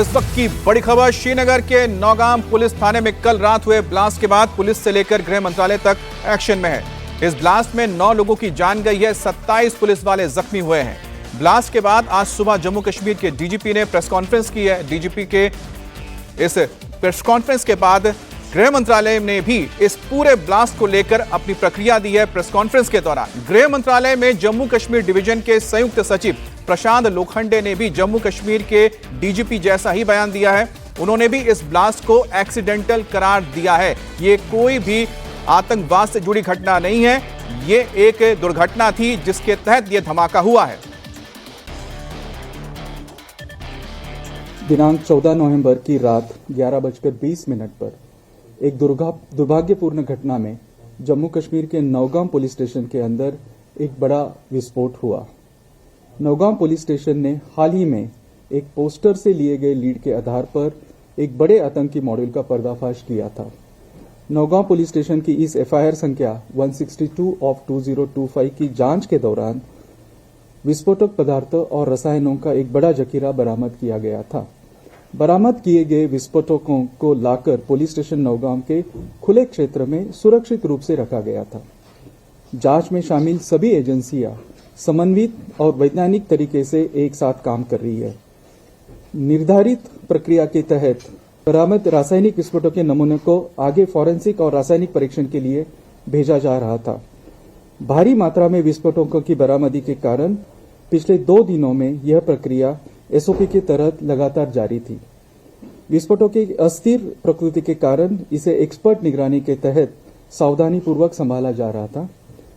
इस वक्त की बड़ी खबर, श्रीनगर के नौगाम पुलिस थाने में कल रात हुए ब्लास्ट के बाद पुलिस से लेकर गृह मंत्रालय तक एक्शन में है। इस ब्लास्ट में 9 लोगों की जान गई है, 27 पुलिस वाले जख्मी हुए हैं। ब्लास्ट के बाद आज सुबह जम्मू कश्मीर के डीजीपी ने प्रेस कॉन्फ्रेंस की है। डीजीपी के इस प्रेस कॉन्फ्रेंस के बाद गृह मंत्रालय ने भी इस पूरे ब्लास्ट को लेकर अपनी प्रतिक्रिया दी है। प्रेस कॉन्फ्रेंस के दौरान गृह मंत्रालय में जम्मू कश्मीर डिवीजन के संयुक्त सचिव प्रशांत लोखंडे ने भी जम्मू कश्मीर के डीजीपी जैसा ही बयान दिया है। उन्होंने भी इस ब्लास्ट को एक्सीडेंटल करार दिया है। ये कोई भी आतंकवाद से जुड़ी घटना नहीं है, ये एक दुर्घटना थी जिसके तहत यह धमाका हुआ है। दिनांक 14 नवंबर की रात 11:20 पर एक दुर्भाग्यपूर्ण घटना में जम्मू कश्मीर के नौगाम पुलिस स्टेशन के अंदर एक बड़ा विस्फोट हुआ। नौगाम पुलिस स्टेशन ने हाल ही में एक पोस्टर से लिए गए लीड के आधार पर एक बड़े आतंकी मॉड्यूल का पर्दाफाश किया था। नौगाम पुलिस स्टेशन की इस एफआईआर संख्या 162 ऑफ 2025 की जांच के दौरान विस्फोटक पदार्थों और रसायनों का एक बड़ा जखीरा बरामद किया गया था। बरामद किए गए विस्फोटकों को लाकर पुलिस स्टेशन नौगाम के खुले क्षेत्र में सुरक्षित रूप से रखा गया था। जांच में शामिल सभी एजेंसियां समन्वित और वैज्ञानिक तरीके से एक साथ काम कर रही है। निर्धारित प्रक्रिया के तहत बरामद रासायनिक विस्फोटों के नमूने को आगे फॉरेंसिक और रासायनिक परीक्षण के लिए भेजा जा रहा था। भारी मात्रा में विस्फोटकों की बरामदी के कारण पिछले 2 दिनों में यह प्रक्रिया एसओपी के तहत लगातार जारी थी। विस्फोटों की अस्थिर प्रकृति के कारण इसे एक्सपर्ट निगरानी के तहत सावधानीपूर्वक संभाला जा रहा था।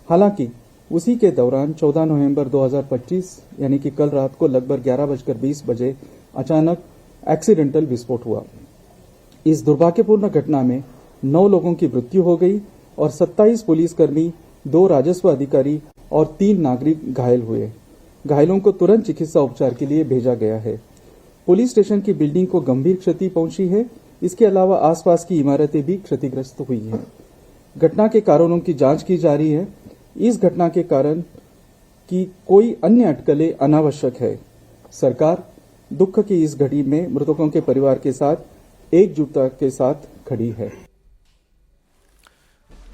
हालांकि उसी के दौरान 14 नवंबर 2025 यानी कि कल रात को लगभग 11:20 बजे अचानक एक्सीडेंटल विस्फोट हुआ। इस दुर्भाग्यपूर्ण घटना में 9 लोगों की मृत्यु हो गई और 27 पुलिसकर्मी, 2 राजस्व अधिकारी और 3 नागरिक घायल हुए। घायलों को तुरंत चिकित्सा उपचार के लिए भेजा गया है। पुलिस स्टेशन की बिल्डिंग को गंभीर क्षति पहुंची है। इसके अलावा आसपास की इमारतें भी क्षतिग्रस्त हुई हैं। घटना के कारणों की जांच की जा रही है। इस घटना के कारण की कोई अन्य अटकलें अनावश्यक है। सरकार दुख की इस घड़ी में मृतकों के परिवार के साथ एकजुटता के साथ खड़ी है।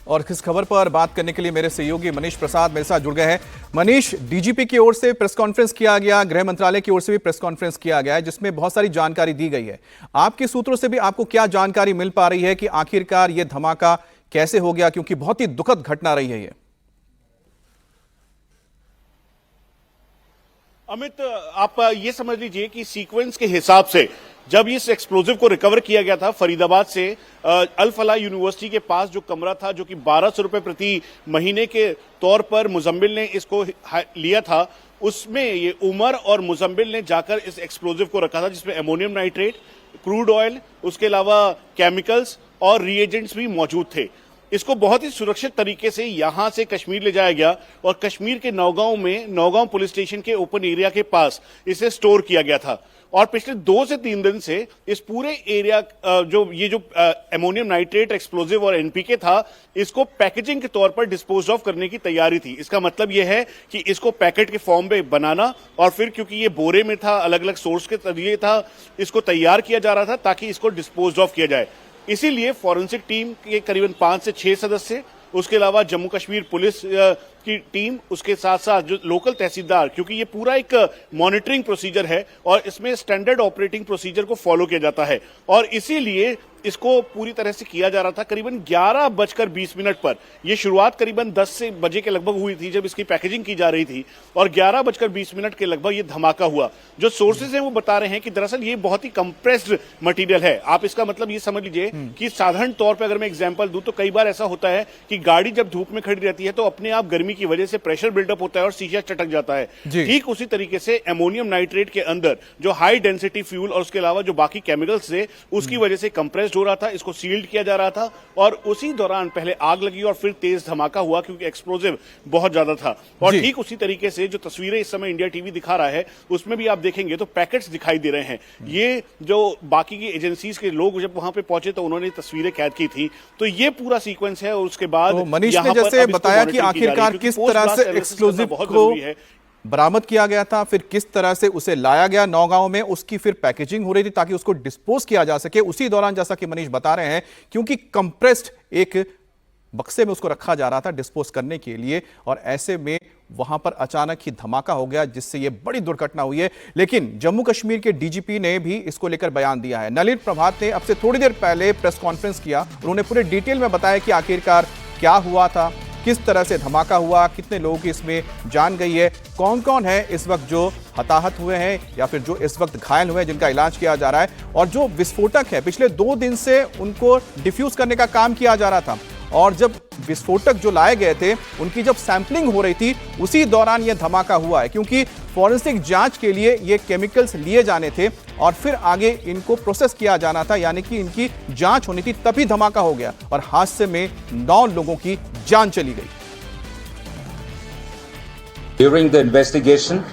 और इस खबर पर बात करने के लिए मेरे सहयोगी मनीष प्रसाद मेरे साथ जुड़ गए हैं। मनीष, डीजीपी की ओर से प्रेस कॉन्फ्रेंस किया गया, गृह मंत्रालय की ओर से भी प्रेस कॉन्फ्रेंस किया गया है जिसमें बहुत सारी जानकारी दी गई है। आपके सूत्रों से भी आपको क्या जानकारी मिल पा रही है कि आखिरकार यह धमाका कैसे हो गया, क्योंकि बहुत ही दुखद घटना रही है ये। अमित, आप ये समझ लीजिए कि सीक्वेंस के हिसाब से जब इस एक्सप्लोजिव को रिकवर किया गया था फरीदाबाद से अल फलाह यूनिवर्सिटी के पास जो कमरा था, जो कि 1200 रुपए प्रति महीने के तौर पर मुजम्मिल ने इसको लिया था, उसमें ये उमर और मुजम्मिल ने जाकर इस एक्सप्लोजिव को रखा था, जिसमें अमोनियम नाइट्रेट, क्रूड ऑयल, उसके अलावा केमिकल्स और रिएजेंट्स भी मौजूद थे। इसको बहुत ही सुरक्षित तरीके से यहां से कश्मीर ले जाया गया और कश्मीर के नौगांव में नौगांव पुलिस स्टेशन के ओपन एरिया के पास इसे स्टोर किया गया था। और पिछले 2 से 3 दिन से इस पूरे एरिया जो अमोनियम नाइट्रेट, एक्सप्लोजिव और एनपीके था, इसको पैकेजिंग के तौर पर डिस्पोज ऑफ करने की तैयारी थी। इसका मतलब यह है कि इसको पैकेट के फॉर्म में बनाना और फिर क्योंकि ये बोरे में था, अलग अलग सोर्स के जरिए था, इसको तैयार किया जा रहा था ताकि इसको डिस्पोज ऑफ किया जाए। इसीलिए फॉरेंसिक टीम के करीबन 5 से 6 सदस्य, उसके अलावा जम्मू कश्मीर पुलिस की टीम, उसके साथ साथ जो लोकल तहसीलदार, क्योंकि ये पूरा एक मॉनिटरिंग प्रोसीजर है और इसमें स्टैंडर्ड ऑपरेटिंग प्रोसीजर को फॉलो किया जाता है और इसीलिए इसको पूरी तरह से किया जा रहा था। करीबन 11:20 पर यह शुरुआत करीबन 10 बजे के लगभग हुई थी जब इसकी पैकेजिंग की जा रही थी और 11:20 के लगभग ये धमाका हुआ। जो सोर्सेज हैं वो बता रहे हैं कि दरअसल ये बहुत ही कंप्रेस्ड मटेरियल है। आप इसका मतलब ये समझ लीजिए कि साधारण तौर पर अगर मैं एग्जाम्पल दूं तो कई बार ऐसा होता है कि गाड़ी जब धूप में खड़ी रहती है तो अपने आप गर्मी की वजह से प्रेशर बिल्डअप होता है और शीशा चटक जाता है। ठीक उसी तरीके से अमोनियम नाइट्रेट के अंदर जो हाई डेंसिटी फ्यूल और उसके अलावा जो बाकी केमिकल्स थे उसकी वजह से कंप्रेस हो रहा था, इसको सील्ड किया जा रहा था और उसी दौरान पहले आग लगी और फिर तेज धमाका हुआ क्योंकि एक्सप्लोजिव बहुत ज्यादा था। और ठीक उसी तरीके से जो तस्वीरें इस समय इंडिया टीवी दिखा रहा है उसमें भी आप देखेंगे तो पैकेट्स दिखाई दे रहे हैं। ये जो बाकी की एजेंसीज के लोग जब वहां पे पहुंचे तो उन्होंने तस्वीरें कैद की थी। तो ये पूरा सीक्वेंस है और उसके बाद मनीष ने जैसे बताया कि आखिरकार किस तरह से एक्सप्लोजिव को बरामद किया गया था, फिर किस तरह से उसे लाया गया नौगांव में, उसकी फिर पैकेजिंग हो रही थी ताकि उसको डिस्पोज किया जा सके। उसी दौरान जैसा कि मनीष बता रहे हैं, क्योंकि कंप्रेस्ड एक बक्से में उसको रखा जा रहा था डिस्पोज करने के लिए, और ऐसे में वहां पर अचानक ही धमाका हो गया जिससे यह बड़ी दुर्घटना हुई है। लेकिन जम्मू कश्मीर के डीजीपी ने भी इसको लेकर बयान दिया है। नलिन प्रभात ने अब से थोड़ी देर पहले प्रेस कॉन्फ्रेंस किया। उन्होंने पूरे डिटेल में बताया कि आखिरकार क्या हुआ था, किस तरह से धमाका हुआ, कितने लोगों की इसमें जान गई है, कौन कौन है इस वक्त जो हताहत हुए हैं या फिर जो इस वक्त घायल हुए हैं जिनका इलाज किया जा रहा है, और जो विस्फोटक है पिछले 2 दिन से उनको डिफ्यूज करने का काम किया जा रहा था, और जब विस्फोटक जो लाए गए थे उनकी जब सैंपलिंग हो रही थी उसी दौरान यह धमाका हुआ है। क्योंकि फॉरेंसिक जांच के लिए ये केमिकल्स लिए जाने थे और फिर आगे इनको प्रोसेस किया जाना था, यानी कि इनकी जांच होनी थी, तभी धमाका हो गया और हादसे में 9 लोगों की जान चली गई। During the investigation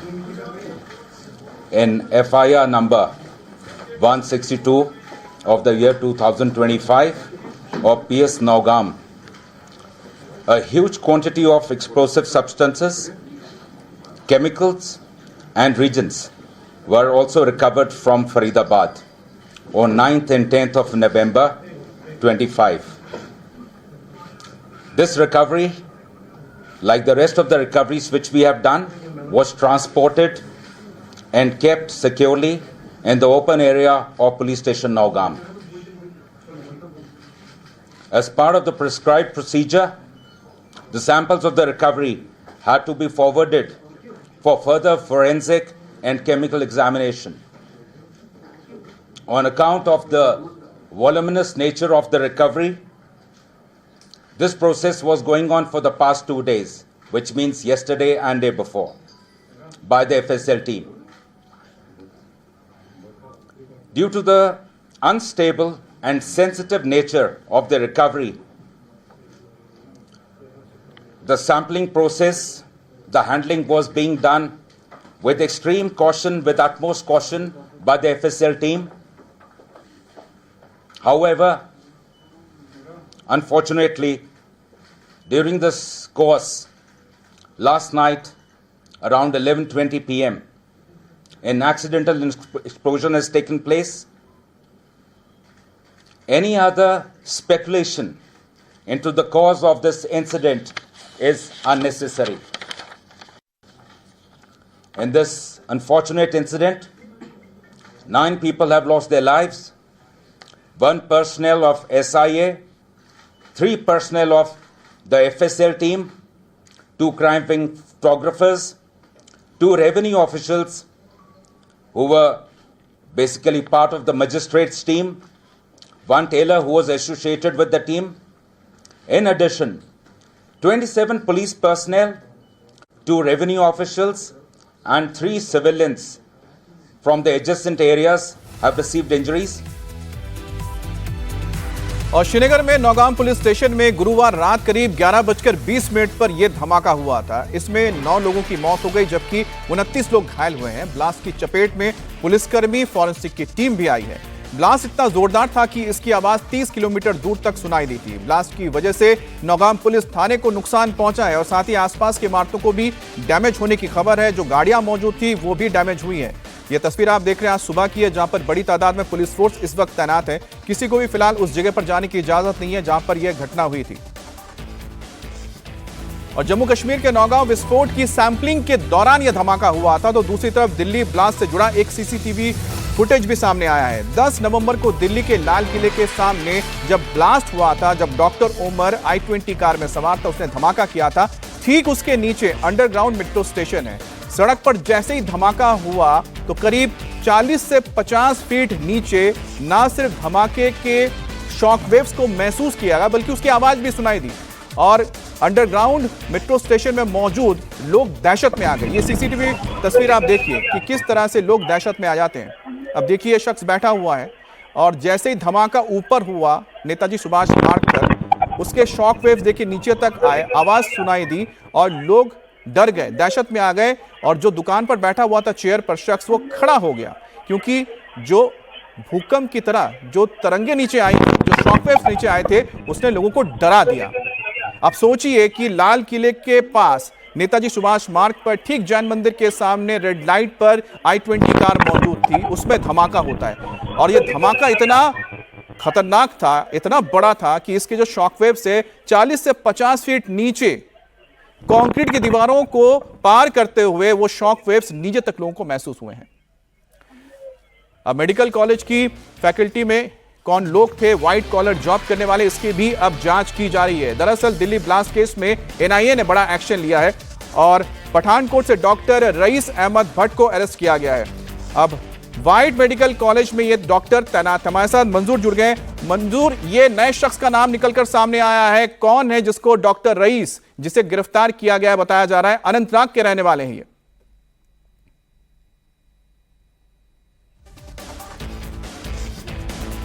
in FIR number 162 of the year 2025 of PS Naugam, a huge quantity of explosive substances, chemicals and reagents were also recovered from Faridabad on 9th and 10th of November 25. This recovery, like the rest of the recoveries which we have done, was transported and kept securely in the open area of Police Station Naugam. As part of the prescribed procedure, the samples of the recovery had to be forwarded for further forensic and chemical examination. On account of the voluminous nature of the recovery, this process was going on for the past 2 days, which means yesterday and day before, by the FSL team. Due to the unstable and sensitive nature of the recovery, the sampling process, the handling was being done with extreme caution, with utmost caution by the FSL team. However, unfortunately, during this course, last night around 11:20 p.m., an accidental explosion has taken place. Any other speculation into the cause of this incident is unnecessary. In this unfortunate incident, 9 people have lost their lives, 1 personnel of SIA, 3 personnel of the FSL team, 2 crime photographers, 2 revenue officials who were basically part of the magistrates team, 1 tailor who was associated with the team. In addition, 27 police personnel, 2 revenue officials and 3 civilians from the adjacent areas have received injuries. और श्रीनगर में Nowgam police station में गुरुवार रात करीब 11:20 पर यह धमाका हुआ था। इसमें 9 लोगों की मौत हो गई जबकि 29 लोग घायल हुए हैं। ब्लास्ट की चपेट में पुलिसकर्मी, फॉरेंसिक की टीम भी आई है। ब्लास्ट इतना जोरदार था कि इसकी आवाज 30 किलोमीटर दूर तक सुनाई दी थी। ब्लास्ट की वजह से नौगाम पुलिस थाने को नुकसान पहुंचा है और साथ ही आसपास के इमारतों को भी डैमेज होने की खबर है। जो गाड़ियां मौजूद थी वो भी डैमेज हुई है। ये तस्वीर आप देख रहे हैं आज सुबह की है, जहां पर बड़ी तादाद में पुलिस फोर्स इस वक्त तैनात है। किसी को भी फिलहाल उस जगह पर जाने की इजाजत नहीं है जहां पर यह घटना हुई थी। और जम्मू कश्मीर के नौगांव विस्फोट की सैंपलिंग के दौरान यह धमाका हुआ था, तो दूसरी तरफ दिल्ली ब्लास्ट से जुड़ा एक सीसीटीवी फुटेज भी सामने आया है। 10 नवंबर को दिल्ली के लाल किले के सामने जब ब्लास्ट हुआ था, जब डॉक्टर ओमर I-20 कार में सवार था, उसने धमाका किया था। ठीक उसके नीचे अंडरग्राउंड मेट्रो स्टेशन है। सड़क पर जैसे ही धमाका हुआ तो करीब 40 से 50 फीट नीचे ना सिर्फ धमाके के शॉकवेव्स को महसूस किया गया बल्कि उसकी आवाज भी सुनाई दी और अंडरग्राउंड मेट्रो स्टेशन में मौजूद लोग दहशत में आ गए। ये सीसीटीवी तस्वीर आप देखिए कि किस तरह से लोग दहशत में आ जाते हैं। अब देखिए ये शख्स बैठा हुआ है और जैसे ही धमाका ऊपर हुआ नेताजी सुभाष मार्ग पर, उसके शॉकवेव्स देखिए नीचे तक आए, आवाज सुनाई दी और लोग डर गए, दहशत में आ गए। और जो दुकान पर बैठा हुआ था चेयर पर शख्स, वो खड़ा हो गया क्योंकि जो भूकंप की तरह जो तरंगे नीचे आई, जो शॉकवेव्स नीचे आए थे, उसने लोगों को डरा दिया। अब सोचिए कि लाल किले के पास नेताजी सुभाष मार्ग पर ठीक जैन मंदिर के सामने रेड लाइट पर I-20 कार मौजूद थी, उसमें धमाका होता है और यह धमाका इतना खतरनाक था, इतना बड़ा था कि इसके जो शॉकवेव से 40 से 50 फीट नीचे कंक्रीट की दीवारों को पार करते हुए वो शॉकवेव्स नीचे तक लोगों को महसूस हुए हैं। अब मेडिकल कॉलेज की फैकल्टी में कौन लोग थे व्हाइट कॉलर जॉब करने वाले, इसकी भी अब जांच की जा रही है। दरअसल दिल्ली ब्लास्ट केस में एनआईए ने बड़ा एक्शन लिया है और पठानकोट से डॉक्टर रईस अहमद भट्ट को अरेस्ट किया गया है। अब व्हाइट मेडिकल कॉलेज में ये डॉक्टर तैनात। हमारे साथ मंजूर जुड़ गए। मंजूर, ये नए शख्स का नाम निकलकर सामने आया है, कौन है जिसको डॉक्टर रईस, जिसे गिरफ्तार किया गया है, बताया जा रहा है अनंतनाग के रहने वाले हैं ये?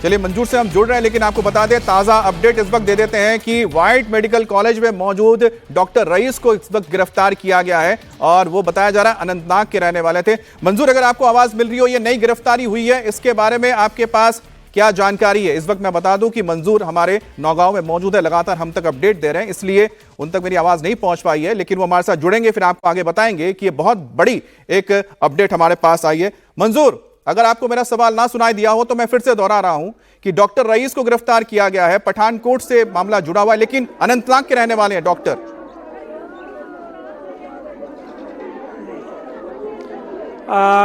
चलिए मंजूर से हम जुड़ रहे हैं, लेकिन आपको बता दें ताजा अपडेट इस वक्त दे देते हैं कि व्हाइट मेडिकल कॉलेज में मौजूद डॉक्टर रईस को इस वक्त गिरफ्तार किया गया है और वो बताया जा रहा है अनंतनाग के रहने वाले थे। मंजूर, अगर आपको आवाज मिल रही हो, ये नई गिरफ्तारी हुई है, इसके बारे में आपके पास क्या जानकारी है? इस वक्त मैं बता दूं कि मंजूर हमारे नौगांव में मौजूद है, लगातार हम तक अपडेट दे रहे हैं, इसलिए उन तक मेरी आवाज नहीं पहुंच पाई है, लेकिन वो हमारे साथ जुड़ेंगे, फिर आपको आगे बताएंगे कि ये बहुत बड़ी एक अपडेट हमारे पास आई है। मंजूर, अगर आपको मेरा सवाल ना सुनाई दिया हो तो मैं फिर से दोहरा रहा हूं कि डॉक्टर रईस को गिरफ्तार किया गया है, पठानकोट से मामला जुड़ा हुआ है, लेकिन अनंतनाग के रहने वाले हैं डॉक्टर।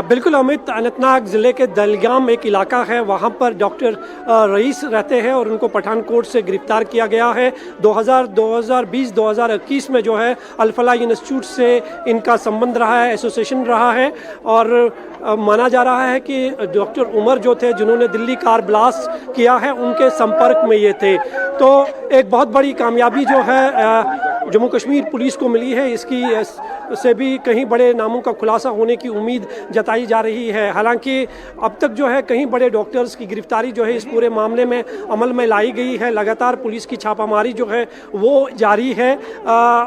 बिल्कुल अमित, अनंतनाग ज़िले के दलगाम एक इलाका है, वहाँ पर डॉक्टर रईस रहते हैं और उनको पठानकोट से गिरफ्तार किया गया है। 2020-2021 में जो है अल-फलाह इंस्टीट्यूट से इनका संबंध रहा है, एसोसिएशन रहा है और माना जा रहा है कि डॉक्टर उमर जो थे जिन्होंने दिल्ली कार ब्लास्ट किया है, उनके संपर्क में ये थे। तो एक बहुत बड़ी कामयाबी जो है जम्मू कश्मीर पुलिस को मिली है, इसकी से भी कहीं बड़े नामों का खुलासा होने की उम्मीद जताई जा रही है। हालांकि अब तक जो है कहीं बड़े डॉक्टर्स की गिरफ्तारी जो है इस पूरे मामले में अमल में लाई गई है। लगातार पुलिस की छापामारी जो है वो जारी है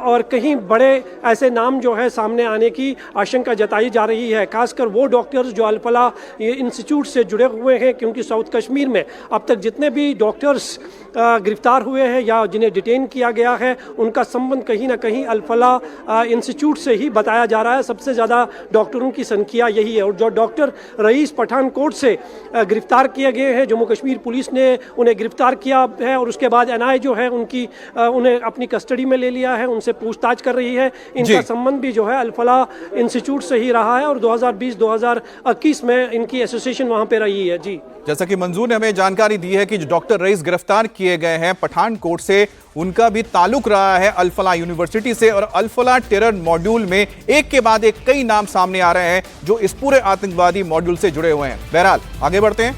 और कहीं बड़े ऐसे नाम जो है सामने आने की आशंका जताई जा रही है, खासकर वो डॉक्टर्स जो अल-फलाह इंस्टीट्यूट से जुड़े हुए हैं, क्योंकि साउथ कश्मीर में अब तक जितने भी डॉक्टर्स गिरफ्तार हुए हैं या जिन्हें डिटेन किया गया है, उनका संबंध कहीं ना कहीं अल-फलाह इंस्टीट्यूट से ही बताया जा रहा है। सबसे ज़्यादा डॉक्टरों की संख्या यही है और जो डॉक्टर रईस पठानकोट से गिरफ्तार किए गए हैं, जम्मू कश्मीर पुलिस ने उन्हें गिरफ्तार किया है और उसके बाद एनआईए जो है उन्हें अपनी कस्टडी में ले लिया है, उनसे पूछताछ कर रही है। इनका संबंध भी जो है अल-फलाह इंस्टीट्यूट से ही रहा है और 2020-2021 में इनकी एसोसिएशन वहाँ पे रही है। जी, जैसा कि मंजूर ने हमें जानकारी दी है कि जो डॉक्टर रईस गिरफ्तार किए गए हैं पठानकोट से, उनका भी ताल्लुक रहा है अल-फलाह यूनिवर्सिटी से और अल-फलाह टेरर मॉड्यूल में एक के बाद एक कई नाम सामने आ रहे हैं जो इस पूरे आतंकवादी मॉड्यूल से जुड़े हुए हैं। बहरहाल आगे बढ़ते हैं।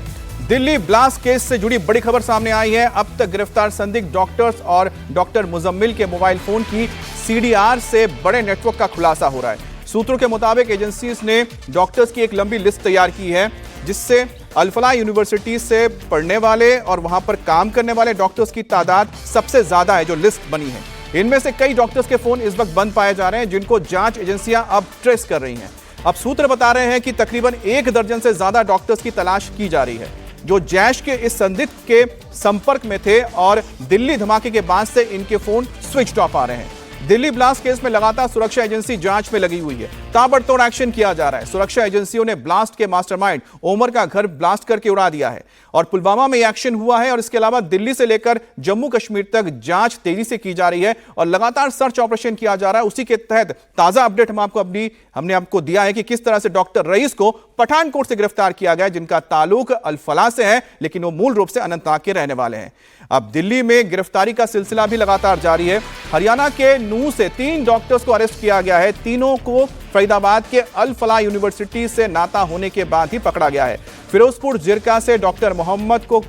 दिल्ली ब्लास्ट केस से जुड़ी बड़ी खबर सामने आई है। अब तक गिरफ्तार संदिग्ध डॉक्टर्स और डॉक्टर मुजम्मिल के मोबाइल फोन की सीडीआर से बड़े नेटवर्क का खुलासा हो रहा है। सूत्रों के मुताबिक एजेंसीज ने डॉक्टर्स की एक लंबी लिस्ट तैयार की है, जिससे अल-फलाह यूनिवर्सिटी से पढ़ने वाले और वहां पर काम करने वाले डॉक्टर्स की तादाद सबसे ज्यादा है जो लिस्ट बनी है। इनमें से कई डॉक्टर्स के फोन इस वक्त बंद पाए जा रहे हैं, जिनको जांच एजेंसियां अब ट्रेस कर रही हैं। अब सूत्र बता रहे हैं कि तकरीबन 1 दर्जन से ज्यादा डॉक्टर्स की तलाश की जा रही है जो जैश के इस संदिग्ध के संपर्क में थे और दिल्ली धमाके के बाद से इनके फोन स्विच ऑफ आ रहे हैं। दिल्ली ब्लास्ट केस में लगातार सुरक्षा एजेंसी जांच में लगी हुई है, ताबड़तोड़ एक्शन किया जा रहा है। सुरक्षा एजेंसियों ने ब्लास्ट के मास्टरमाइंड ओमर का घर ब्लास्ट करके उड़ा दिया है और पुलवामा में एक्शन हुआ है और इसके अलावा दिल्ली से लेकर जम्मू कश्मीर तक जांच तेजी से की जा रही है और लगातार सर्च ऑपरेशन किया जा रहा है। उसी के तहत ताजा अपडेट हमने आपको दिया है कि किस तरह से डॉक्टर रईस को पठानकोट से गिरफ्तार किया गया, जिनका ताल्लुक अल-फलाह से है, लेकिन वो मूल रूप से अनंतनाग के रहने वाले हैं। अब दिल्ली में गिरफ्तारी का सिलसिला भी लगातार जारी है। हरियाणा के नूह से 3 डॉक्टर्स को अरेस्ट किया गया है। तीनों को फरीदाबाद के अल-फलाह यूनिवर्सिटी से नाता होने के बाद ही पकड़ा गया है। फिरोजपुर जिरका से डॉक्टर मोहम्मद को,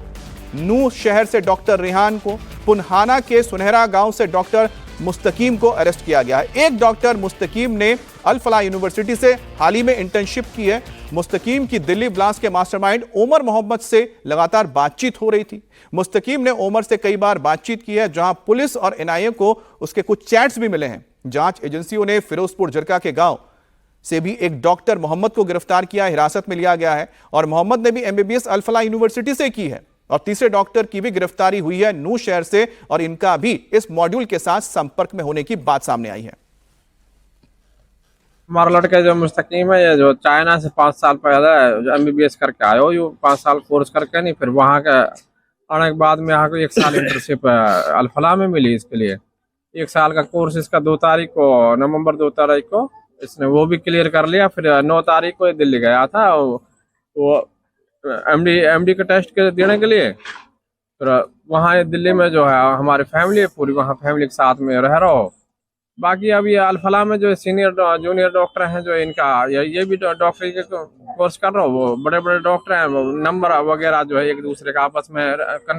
नूह शहर से डॉक्टर रिहान को, पुन्हाना के सुनहरा गांव से डॉक्टर मुस्तकीम को अरेस्ट किया गया है। एक डॉक्टर मुस्तकीम ने अल-फलाह यूनिवर्सिटी से हाल ही में इंटर्नशिप की है। मुस्तकीम की दिल्ली ब्लास्ट के मास्टरमाइंड ओमर मोहम्मद से लगातार बातचीत हो रही थी। मुस्तकीम ने ओमर से कई बार बातचीत की है, जहां पुलिस और एनआईए को उसके कुछ चैट्स भी मिले हैं। जांच एजेंसियों ने फिरोजपुर जिरका के गांव से भी एक डॉक्टर मोहम्मद को गिरफ्तार किया, हिरासत में लिया गया है और मोहम्मद ने भी एमबीबीएस अल-फलाह यूनिवर्सिटी से की है। और तीसरे डॉक्टर की भी गिरफ्तारी हुई है नूह शहर से और इनका भी इस मॉड्यूल के साथ संपर्क में होने की बात सामने आई है। हमारा लड़का जो मुस्तकीम है, ये जो चाइना से 5 साल पहले MBBS करके आयो, यो 5 साल कोर्स करके नहीं, फिर वहाँ के आने के बाद में यहाँ को 1 साल इंटर्नशिप अल-फलाह में मिली इसके लिए। 1 साल का कोर्स इसका 2 तारीख को, नवंबर 2 तारीख को इसने वो भी क्लियर कर लिया। फिर 9 तारीख को दिल्ली गया था वो MD का टेस्ट के देने के लिए। फिर वहाँ दिल्ली में जो है हमारी फैमिली है पूरी, वहाँ फैमिली के साथ में रह रहा हो। बाकी अभी अल-फलाह में जो सीनियर जूनियर डॉक्टर हैं, जो इनका ये भी डॉक्टरी के कोर्स कर रहा हो, वो बड़े बड़े डॉक्टर हैं, वो नंबर वगैरह जो है एक दूसरे का आपस में रहते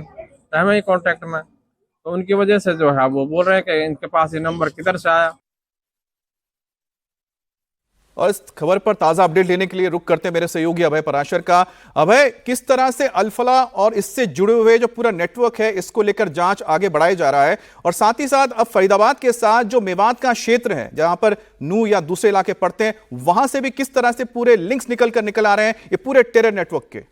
हैं कॉन्टेक्ट में, तो उनकी वजह से जो है वो बोल रहे हैं कि इनके पास ये नंबर किधर से आया। और इस खबर पर ताजा अपडेट लेने के लिए रुक करते हैं मेरे सहयोगी अभय पराशर का। अभय, किस तरह से अल-फलाह और इससे जुड़े हुए जो पूरा नेटवर्क है, इसको लेकर जांच आगे बढ़ाई जा रहा है, और साथ ही साथ अब फरीदाबाद के साथ जो मेवात का क्षेत्र है जहां पर नू या दूसरे इलाके पड़ते हैं, वहां से भी किस तरह से पूरे लिंक्स निकल आ रहे हैं ये पूरे टेरर नेटवर्क के?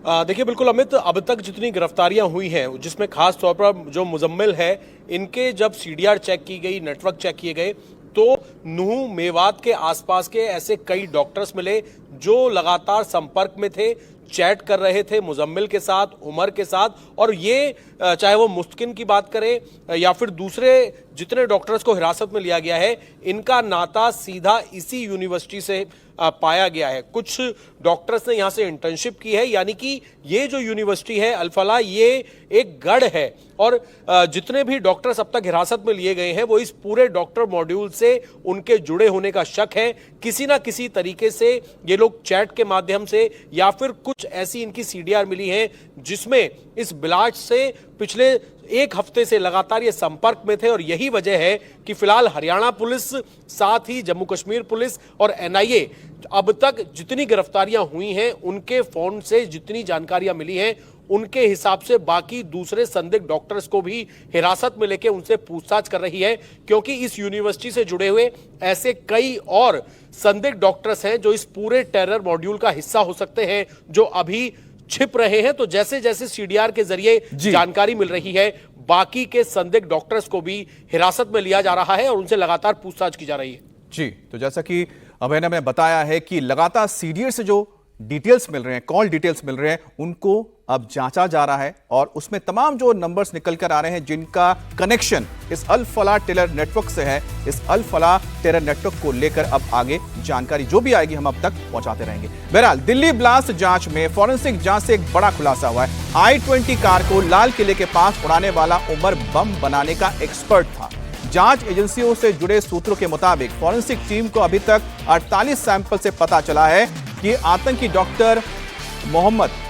देखिए बिल्कुल अमित, अब तक जितनी गिरफ्तारियां हुई हैं, जिसमें खास तौर पर जो मुजम्मिल है, इनके जब CDR चेक की गई, नेटवर्क चेक किए गए, तो नूह मेवात के आसपास के ऐसे कई डॉक्टर्स मिले जो लगातार संपर्क में थे, चैट कर रहे थे मुजम्मिल के साथ, उमर के साथ। और ये चाहे वो मुस्तकिन की बात करें या फिर दूसरे जितने डॉक्टर्स को हिरासत में लिया गया है, इनका नाता सीधा इसी यूनिवर्सिटी से पाया गया है। कुछ डॉक्टर्स ने यहां से इंटर्नशिप की है, यानी कि ये जो यूनिवर्सिटी है अल-फलाह, ये एक गढ़ है। और जितने भी डॉक्टर्स अब तक हिरासत में लिए गए हैं, वो इस पूरे डॉक्टर मॉड्यूल से उनके जुड़े होने का शक है। किसी ना किसी तरीके से ये लोग चैट के माध्यम से या फिर कुछ ऐसी इनकी CDR मिली है जिसमें इस ब्लास्ट से पिछले 1 हफ्ते से लगातार ये संपर्क में थे। और यही वजह है कि फिलहाल हरियाणा पुलिस, साथ ही जम्मू कश्मीर पुलिस और NIA अब तक जितनी गिरफ्तारियां हुई हैं, उनके फोन से जितनी जानकारियां मिली हैं, उनके हिसाब से बाकी दूसरे संदिग्ध डॉक्टर्स को भी हिरासत में लेकर उनसे पूछताछ कर रही है, क्योंकि इस यूनिवर्सिटी से जुड़े हुए ऐसे कई और संदिग्ध डॉक्टर्स हैं जो इस पूरे टेरर मॉड्यूल का हिस्सा हो सकते हैं, जो अभी छिप रहे हैं। तो जैसे जैसे CDR के जरिए जानकारी मिल रही है, बाकी के संदिग्ध डॉक्टर्स को भी हिरासत में लिया जा रहा है और उनसे लगातार पूछताछ की जा रही है। जी, तो जैसा कि अभय ने हमें बताया है कि लगातार CDR से जो डिटेल्स मिल रहे हैं, कॉल डिटेल्स मिल रहे हैं, उनको अब जांचा जा रहा है और उसमें तमाम जो नंबर्स निकल कर आ रहे हैं जिनका कनेक्शन इस अल-फलाह टेरर नेटवर्क से है, इस अल-फलाह टेरर नेटवर्क को लेकर अब आगे जानकारी जो भी आएगी हम अब तक पहुंचाते रहेंगे। बहरहाल दिल्ली ब्लास्ट जांच में फॉरेंसिक जांच से एक बड़ा खुलासा हुआ है। I-20 कार को लाल किले के पास उड़ाने वाला उमर बम बनाने का एक्सपर्ट था। जांच एजेंसियों से जुड़े सूत्रों के मुताबिक फॉरेंसिक टीम को अभी तक 48 सैंपल से पता चला है कि आतंकी डॉक्टर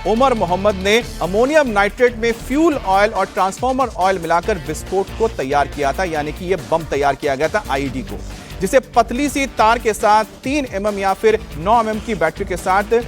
उमर मोहम्मद ने अमोनियम नाइट्रेट में फ्यूल ऑयल और ट्रांसफार्मर ऑयल मिलाकर विस्फोट को तैयार किया था, यानी कि यह बम तैयार किया गया था IED को, जिसे पतली सी तार के साथ 3 mm या फिर 9 mm की बैटरी के साथ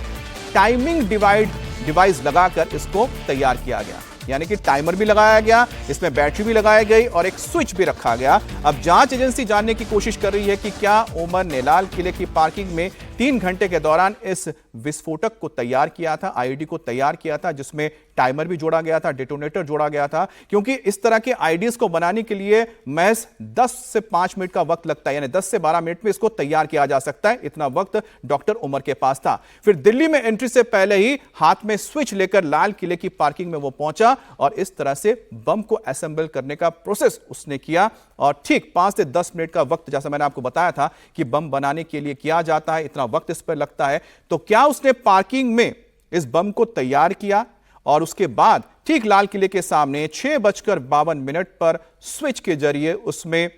टाइमिंग डिवाइस लगाकर इसको तैयार किया गया। यानी कि टाइमर भी लगाया गया, इसमें बैटरी भी लगाई गई और एक स्विच भी रखा गया। अब जांच एजेंसी जानने की कोशिश कर रही है कि क्या उमर ने लाल किले की पार्किंग में 3 घंटे के दौरान इस विस्फोटक को तैयार किया था, IED को तैयार किया था, जिसमें टाइमर भी जोड़ा गया था, डेटोनेटर जोड़ा गया था, क्योंकि इस तरह के IEDs को बनाने के लिए महज 10 से 5 मिनट का वक्त लगता है, यानी 10 से 12 मिनट में इसको तैयार किया जा सकता है। इतना वक्त डॉक्टर उमर के पास था। फिर दिल्ली में एंट्री से पहले ही हाथ में स्विच लेकर लाल किले की पार्किंग में वो पहुंचा और इस तरह से बम को असेंबल करने का प्रोसेस उसने किया। और ठीक 5 से 10 मिनट का वक्त, जैसा मैंने आपको बताया था कि बम बनाने के लिए किया जाता है, इतना वक्त इस पर लगता है। तो क्या उसने पार्किंग में इस बम को तैयार किया और उसके बाद ठीक लाल किले के सामने 6:52 पर स्विच के जरिए उसमें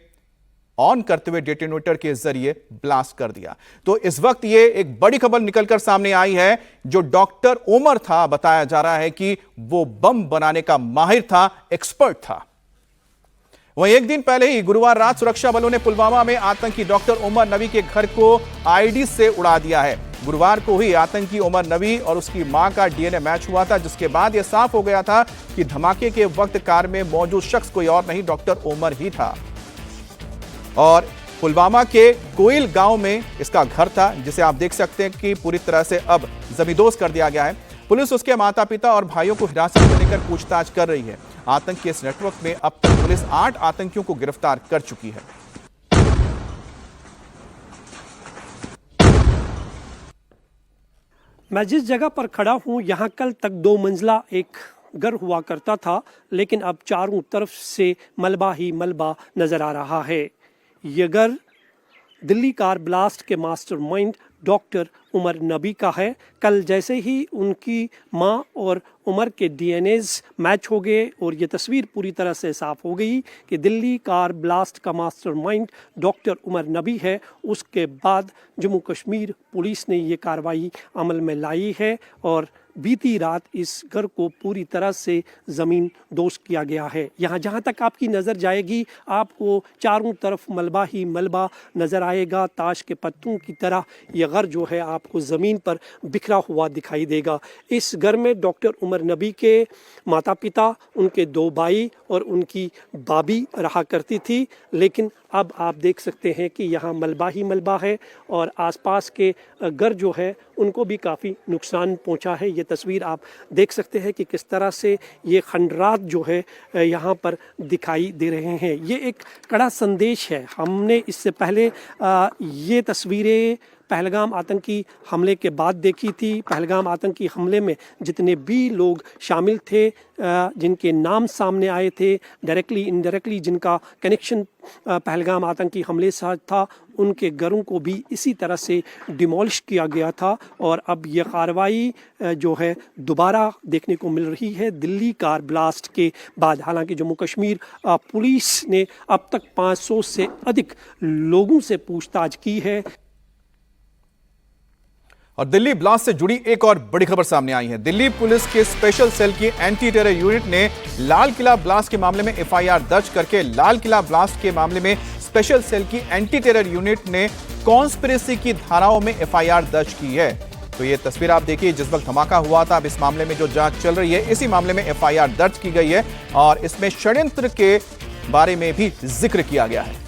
ऑन करते हुए डेटोनेटर के जरिए ब्लास्ट कर दिया। तो इस वक्त ये एक बड़ी खबर निकलकर सामने आई है। जो डॉक्टर उमर था, बताया जा रहा है कि वो बम बनाने का माहिर था, एक्सपर्ट था। वहीं एक दिन पहले ही गुरुवार रात सुरक्षा बलों ने पुलवामा में आतंकी डॉक्टर उमर नबी के घर को IED से उड़ा दिया है। गुरुवार को ही आतंकी उमर नबी और उसकी मां का DNA मैच हुआ था, जिसके बाद यह साफ हो गया था कि धमाके के वक्त कार में मौजूद शख्स कोई और नहीं, डॉक्टर उमर ही था। और पुलवामा के कोयल गांव में इसका घर था, जिसे आप देख सकते हैं कि पूरी तरह से अब जमींदोज कर दिया गया है। पुलिस उसके माता पिता और भाइयों को हिरासत में लेकर पूछताछ कर रही है। आतंक के इस नेटवर्क में अब तक पुलिस 8 आतंकियों को गिरफ्तार कर चुकी है। मैं जिस जगह पर खड़ा हूं यहां कल तक 2 मंजिला एक घर हुआ करता था, लेकिन अब चारों तरफ से मलबा ही मलबा नजर आ रहा है। यह घर दिल्ली कार ब्लास्ट के मास्टरमाइंड डॉक्टर उमर नबी का है। कल जैसे ही उनकी मां और उमर के डीएनएज मैच हो गए और ये तस्वीर पूरी तरह से साफ हो गई कि दिल्ली कार ब्लास्ट का मास्टरमाइंड डॉक्टर उमर नबी है, उसके बाद जम्मू कश्मीर पुलिस ने ये कार्रवाई अमल में लाई है और बीती रात इस घर को पूरी तरह से ज़मीन दोष किया गया है। यहाँ जहाँ तक आपकी नज़र जाएगी आपको चारों तरफ मलबा ही मलबा नज़र आएगा। ताश के पत्तों की तरह यह घर जो है आपको ज़मीन पर बिखरा हुआ दिखाई देगा। इस घर में डॉक्टर उमर नबी के माता पिता, उनके 2 भाई और उनकी भाभी रहा करती थी, लेकिन अब आप देख सकते हैं कि यहाँ मलबा ही मलबा है और आसपास के घर जो है उनको भी काफ़ी नुकसान पहुँचा है। ये तस्वीर आप देख सकते हैं कि किस तरह से ये खंडरात जो है यहाँ पर दिखाई दे रहे हैं। ये एक कड़ा संदेश है। हमने इससे पहले ये तस्वीरें पहलगाम आतंकी हमले के बाद देखी थी। पहलगाम आतंकी हमले में जितने भी लोग शामिल थे, जिनके नाम सामने आए थे, डायरेक्टली इनडायरेक्टली जिनका कनेक्शन पहलगाम आतंकी हमले से था, उनके घरों को भी इसी तरह से डिमोलिश किया गया था। और अब यह कार्रवाई जो है दोबारा देखने को मिल रही है दिल्ली कार ब्लास्ट के बाद। हालांकि जम्मू कश्मीर पुलिस ने अब तक 500 से अधिक लोगों से पूछताछ की है। और दिल्ली ब्लास्ट से जुड़ी एक और बड़ी खबर सामने आई है। दिल्ली पुलिस के स्पेशल सेल की एंटी टेरर यूनिट ने लाल किला ब्लास्ट के मामले में एफआईआर दर्ज करके लाल किला ब्लास्ट के मामले में स्पेशल सेल की एंटी टेरर यूनिट ने कॉन्स्पिरेसी की धाराओं में एफआईआर दर्ज की है। तो ये तस्वीर आप देखिए, जिस वक्त धमाका हुआ था, अब इस मामले में जो जांच चल रही है, इसी मामले में एफआईआर दर्ज की गई है और इसमें षड्यंत्र के बारे में भी जिक्र किया गया है।